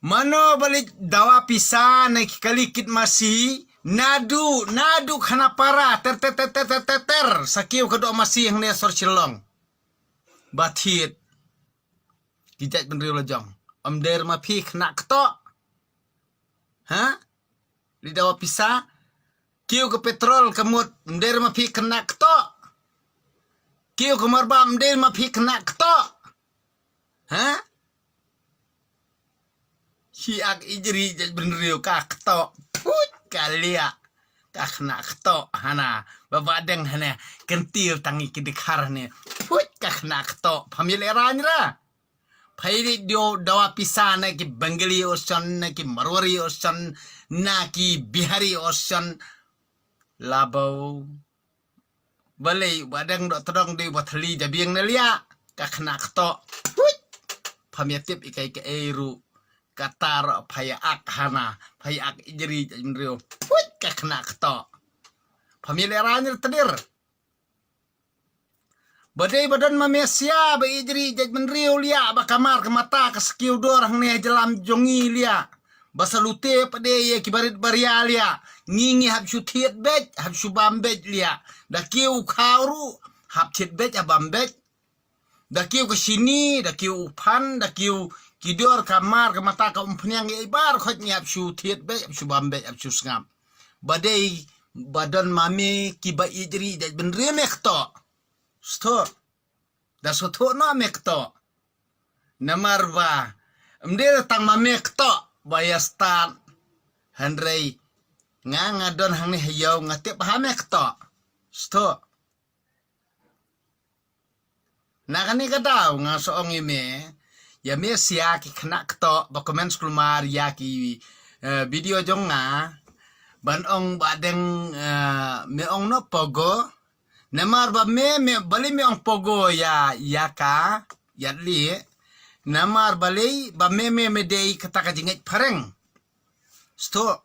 Mano balik dawa pisa na kalikit masih nadu kana para ter sakiu kedua masih yang nesor cilong bathit kijat benriu lejong der ma phi khna kto ha di dawa pisa kiu ke petrol kemut der ma phi khna kto kiu ke marbam der ma phi khna kto ha siak ijri jat benriu ka kto put kalia ka khna kto hana babadeng hana kentil tangi kidikar ne put ka khna kto pamileran ra Phairi dio dawa pisa na ki Bengali ocean na ki Marwari ocean na ki Bihari ocean labau balai badang do todong di bathli jabiang na lia ka khna kto pamiatip ikai ke eru katar phaya ak hana phaya ak ijri jimrio ka khna kto pamileran tadir Badai badan mamesia ba ijri jajmen riu lia ba kamar ke mata ke skiu dor hang ne jelam jongi lia basalute pade ye kibarit baria lia ngingi hab syuthiet bet hab subam bet lia da kiu khawru hab chet bet abam bet da kiu ke sini da kiu pan da kiu kidor kamar ke mata ke umpnyang ye bar khot ni hab syuthiet bet hab subam bet hab susngam badai badan mame ki ba ijri jajmen riu mekto Sto, da soto no mekto. Namarba, mdel tang ma mekto bayastan. Handrei nga don hang ni hayaw nga tip ha mekto. Sto. Nakani kadaw nga soong ime, ya me siya ki khna kto ba comment skulmar ya ki video jong nga ban ong badeng meong no pogo Namar ba me bali me ang pogo ya ka yadli namar bali ba me dei kata ka jingit pareng sto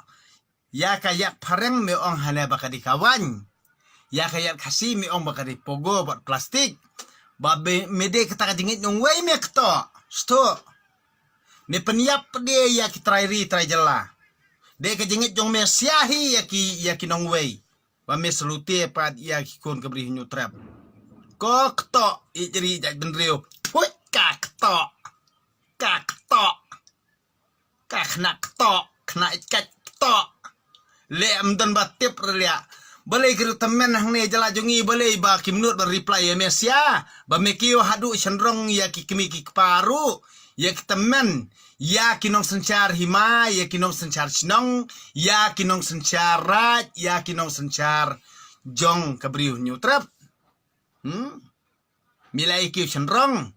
ya ka yak pareng me ong hana ba di kawan ya ka yak kasi me ong ba di pogo buat plastik ba me dei kata ka jingit nong way me kto sto me peniap de ya ki try jela de ka jingit jong me siahi ya ki nong way Wame selute pat ia kikon kebri hinyu trap. Kokto ijri jaj benriu. Put kakto. Kakna kto. Kna ikat kto. Le amdan batip relia. Balai kiru temen hang ne jala jungi balai ba kimnut ba reply ya mesia. Ba mekiyo hadu sendrong ya kikimi kikparu. Ya kitemen. Ya kinong sencar hima, ya kinong sencar sinong, ya kinong sencar rat, ya kinong sencar jong kabriu nyutrap. Mila ikiu sendrong.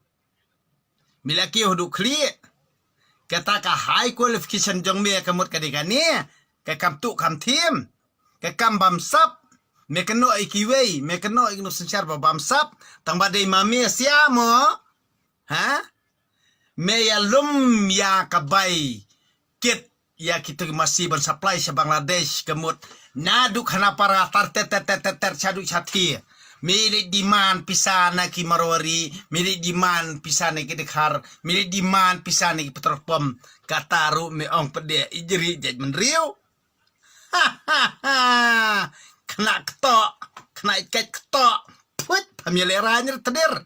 Mila kiu hudu kli. Kata ka high qualification jong me kamut kadikani, ka kam tu kam tim, ka kam bamsap, me keno ikiwei, me keno ikno sencar ba bamsap, tang badai mami siamo. Ha? Me ya lum ya kabai kit ya kita masih bersupply sa Bangladesh kemut naduk hana para ter chadu chati milik demand pisana ki Marwari milik demand pisana ki Dekhar milik demand pisana ki Petrolpom kataru me ong pede ijri jajmen riu kena ketok kena ikat ketok put pamilerannya tedir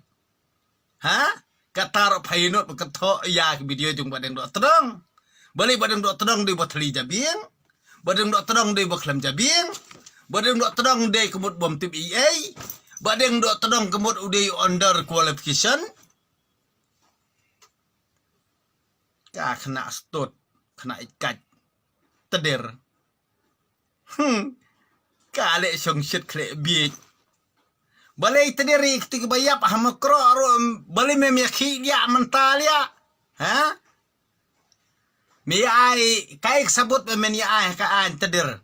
Katar painut beketok ya video jung badeng dok tedong. Balik badeng dok tedong di bathli jabing. Badeng dok tedong di baklam jabing. Badeng dok tedong di kemut bom tip EA. Badeng dok tedong kemut udai under qualification. Ka kena stut, kena ikat. Tedir. Kale syong shit kle biik. Balai terdiri ketika bayap hamakro balai memyaki dia mental ya, ha? Miai kai sabut memeniai kaan terdir,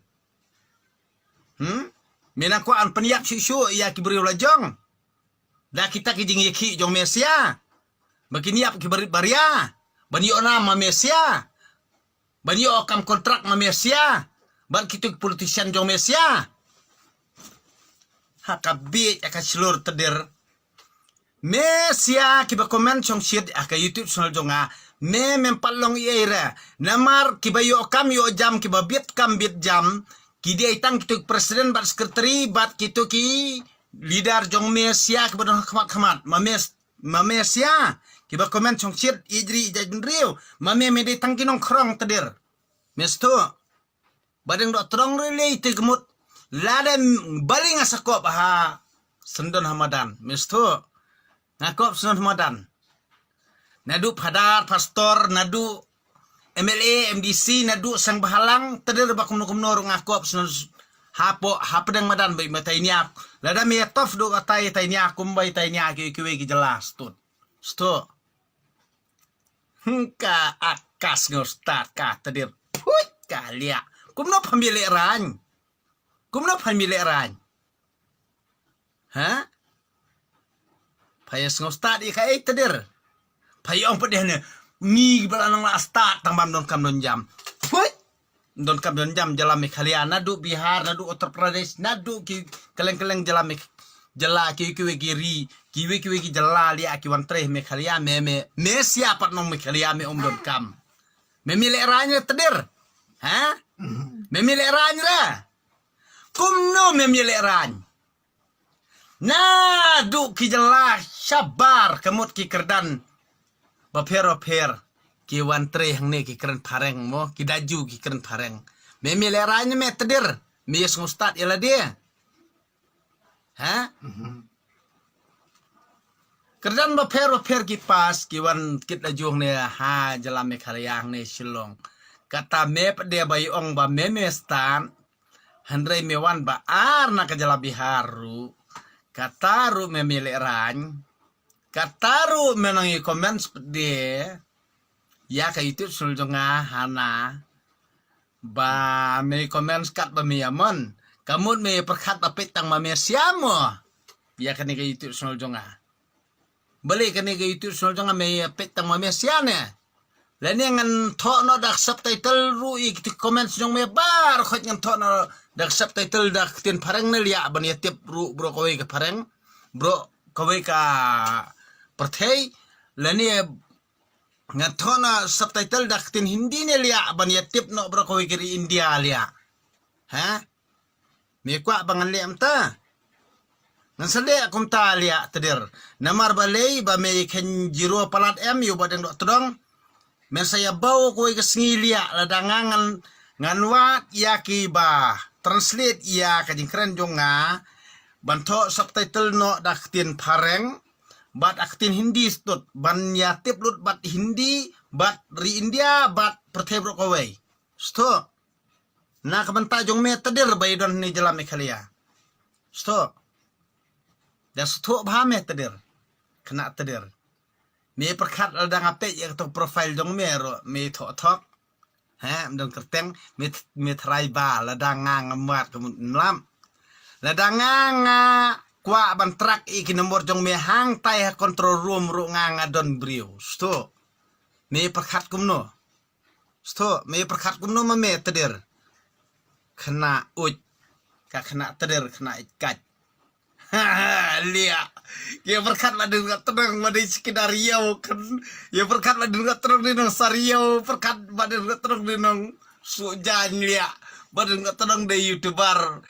Minaku an peniap susu ya kiberi lajong, dah kita kijing yaki jong Mesia, begini ap kiberit baria, bani onam Mesia, bani okam kontrak Mesia, ban kita politician jong Mesia. Hakabit akan seluruh tedir Mesia kiba komen chong shit aka YouTube channel jonga me mempalong ira namar kibayo kam yo jam kibabit kam bit jam kidi itang kitu presiden bat sekretari bat kitu ki leader jong mesia kibadon khamat mamesia kiba komen chong chit ijri jajun riu mame me de tangkinong krong tedir mesto badeng dok terong relay tegmut lada baling asakop ha sendon hamadan mesto ngakop sendon hamadan nadu padar pastor nadu MLA MDC nadu sang bahalang tedir bakum nukum ngakop sendon hapo hapedang madan bai matai niak lada me tof do katai tai niak kumbai tai niak ki jelas tut sto ka akas ngostat ka tedir puit ka lia kumno pemilik ran ha payas ngostat i kai tedir payong pedeh ne mi balanang la stat tambam don kam don jam puit don kam don jam jalam Meghalaya nadu Bihar nadu Uttar Pradesh nadu ki keleng-keleng jalam jala ki jala li akiwan tre Meghalaya me siapa nong Meghalaya me don kam memilih ranya tedir ha memilih ranya lah kumno memilih ranya nadu ki jala sabar kemut ki kerdan baper ki wan tre hang ne ki keren pareng mo ki daju ki keren pareng memilih ranya me tedir me yes ngustat ila dia ha kerdan baper ki pas ki wan kit daju ne ha jalam Meghalaya ne Shillong kata me pede bayi ong ba me stan handrai me wan ba ar na ka jala Biharu kataru memilih ran kataru menangi komen pede ya ka itu suljonga hana ba me komen skat ba me yamon kamut me perkat apit tang ma me siamo ya ka ni ka itu suljonga beli ka ni ka itu suljonga me apit tang ma me siane lani ngan tho no dak subtitle ru i ki comment jong me bar khot ngan tho no dak subtitle dak tin pareng ne lia ban yatip ru bro kowe ka pareng bro kowe ka perthei lani ngan tho na subtitle dak tin Hindi ne lia ban yatip no bro kowe kiri India lia ha me kwa bangan liam ta ngan sale akum ta lia tedir namar balei ba me ken jiro palat em yu badeng dok tedong men saya bau kowe ke sengilia ladangan nganwat yaki ba translate ya kajing keren jonga banto subtitle no daktin pareng bat aktin Hindi stut ban ya tip lut bat Hindi bat ri India bat pertebro kowe sto na kabanta jong me tedir baydon ni jalam Meghalaya sto da sto ba me tedir kena tedir me perkat ada ngape ya to profile dong me thok ha dong kerteng me try ba ladang ngamat kemun lam ladang kwa ban trak iki nomor jong me hang tai control room ru don brio sto me perkat kumno ma me tedir kena uj ka kena tedir kena ikat lia ya berkat lah dengan tenang pada sekitar Riau kan ya berkat lah dengan tenang di nang Sariau berkat pada dengan tenang di nang Sujan lia pada dengan tenang di YouTuber